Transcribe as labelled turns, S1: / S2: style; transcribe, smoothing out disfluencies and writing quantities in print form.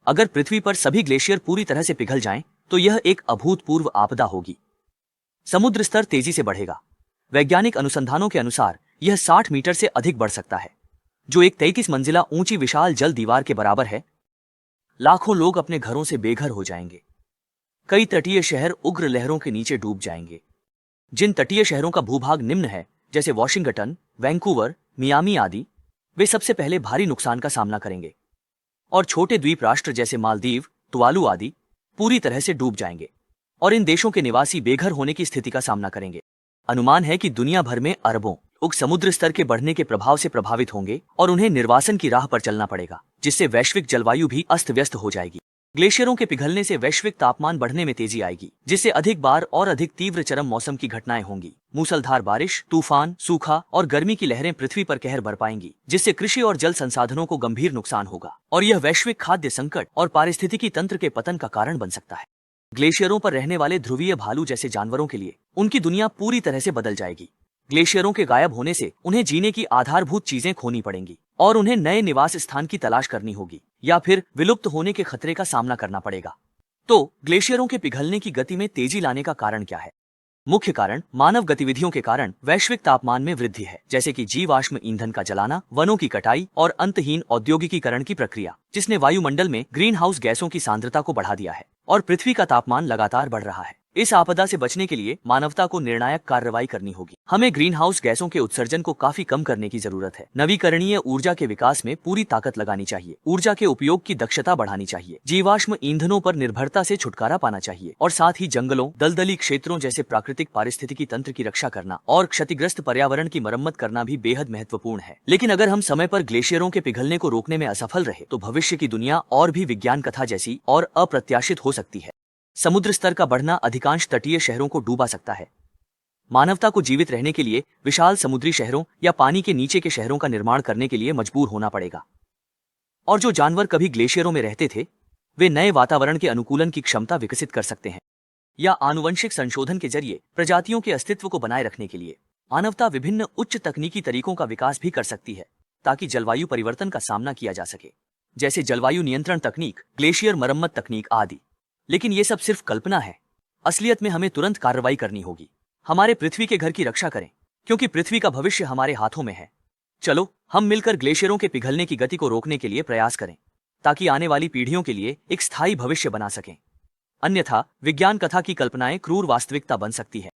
S1: अगर पृथ्वी पर सभी ग्लेशियर पूरी तरह से पिघल जाएं, तो यह एक अभूतपूर्व आपदा होगी। समुद्र स्तर तेजी से बढ़ेगा। वैज्ञानिक अनुसंधानों के अनुसार यह 60 मीटर से अधिक बढ़ सकता है, जो एक 33 मंजिला ऊंची विशाल जल दीवार के बराबर है। लाखों लोग अपने घरों से बेघर हो जाएंगे। कई तटीय शहर उग्र लहरों के नीचे डूब जाएंगे। जिन तटीय शहरों का भूभाग निम्न है, जैसे वॉशिंगटन, वैंकूवर, मियामी आदि, वे सबसे पहले भारी नुकसान का सामना करेंगे। और छोटे द्वीप राष्ट्र जैसे मालदीव, तुवालू आदि पूरी तरह से डूब जाएंगे और इन देशों के निवासी बेघर होने की स्थिति का सामना करेंगे। अनुमान है कि दुनिया भर में अरबों लोग समुद्र स्तर के बढ़ने के प्रभाव से प्रभावित होंगे और उन्हें निर्वासन की राह पर चलना पड़ेगा, जिससे वैश्विक जलवायु भी अस्त व्यस्त हो जाएगी। ग्लेशियरों के पिघलने से वैश्विक तापमान बढ़ने में तेजी आएगी, जिससे अधिक बार और अधिक तीव्र चरम मौसम की घटनाएं होंगी। मूसलधार बारिश, तूफान, सूखा और गर्मी की लहरें पृथ्वी पर कहर बरपाएंगी, जिससे कृषि और जल संसाधनों को गंभीर नुकसान होगा और यह वैश्विक खाद्य संकट और पारिस्थितिकी तंत्र के पतन का कारण बन सकता है। ग्लेशियरों पर रहने वाले ध्रुवीय भालू जैसे जानवरों के लिए उनकी दुनिया पूरी तरह से बदल जाएगी। ग्लेशियरों के गायब होने से उन्हें जीने की आधारभूत चीजें खोनी पड़ेंगी और उन्हें नए निवास स्थान की तलाश करनी होगी या फिर विलुप्त होने के खतरे का सामना करना पड़ेगा। तो ग्लेशियरों के पिघलने की गति में तेजी लाने का कारण क्या है? मुख्य कारण मानव गतिविधियों के कारण वैश्विक तापमान में वृद्धि है, जैसे कि जीवाश्म ईंधन का जलाना, वनों की कटाई और अंतहीन औद्योगिकीकरण की प्रक्रिया, जिसने वायुमंडल में ग्रीन हाउस गैसों की सांद्रता को बढ़ा दिया है और पृथ्वी का तापमान लगातार बढ़ रहा है। इस आपदा से बचने के लिए मानवता को निर्णायक कार्रवाई करनी होगी। हमें ग्रीन हाउस गैसों के उत्सर्जन को काफी कम करने की जरूरत है। नवीकरणीय ऊर्जा के विकास में पूरी ताकत लगानी चाहिए। ऊर्जा के उपयोग की दक्षता बढ़ानी चाहिए। जीवाश्म ईंधनों पर निर्भरता से छुटकारा पाना चाहिए और साथ ही जंगलों, दलदली क्षेत्रों जैसे प्राकृतिक पारिस्थितिकी तंत्र की रक्षा करना और क्षतिग्रस्त पर्यावरण की मरम्मत करना भी बेहद महत्वपूर्ण है। लेकिन अगर हम समय पर ग्लेशियरों के पिघलने को रोकने में असफल रहे, तो भविष्य की दुनिया और भी विज्ञान कथा जैसी और अप्रत्याशित हो सकती है। समुद्र स्तर का बढ़ना अधिकांश तटीय शहरों को डूबा सकता है। मानवता को जीवित रहने के लिए विशाल समुद्री शहरों या पानी के नीचे के शहरों का निर्माण करने के लिए मजबूर होना पड़ेगा। और जो जानवर कभी ग्लेशियरों में रहते थे, वे नए वातावरण के अनुकूलन की क्षमता विकसित कर सकते हैं या आनुवंशिक संशोधन के जरिए प्रजातियों के अस्तित्व को बनाए रखने के लिए मानवता विभिन्न उच्च तकनीकी तरीकों का विकास भी कर सकती है, ताकि जलवायु परिवर्तन का सामना किया जा सके, जैसे जलवायु नियंत्रण तकनीक, ग्लेशियर मरम्मत तकनीक आदि। लेकिन ये सब सिर्फ कल्पना है। असलियत में हमें तुरंत कार्रवाई करनी होगी। हमारे पृथ्वी के घर की रक्षा करें, क्योंकि पृथ्वी का भविष्य हमारे हाथों में है। चलो हम मिलकर ग्लेशियरों के पिघलने की गति को रोकने के लिए प्रयास करें, ताकि आने वाली पीढ़ियों के लिए एक स्थायी भविष्य बना सकें। अन्यथा विज्ञान कथा की कल्पनाएं क्रूर वास्तविकता बन सकती है।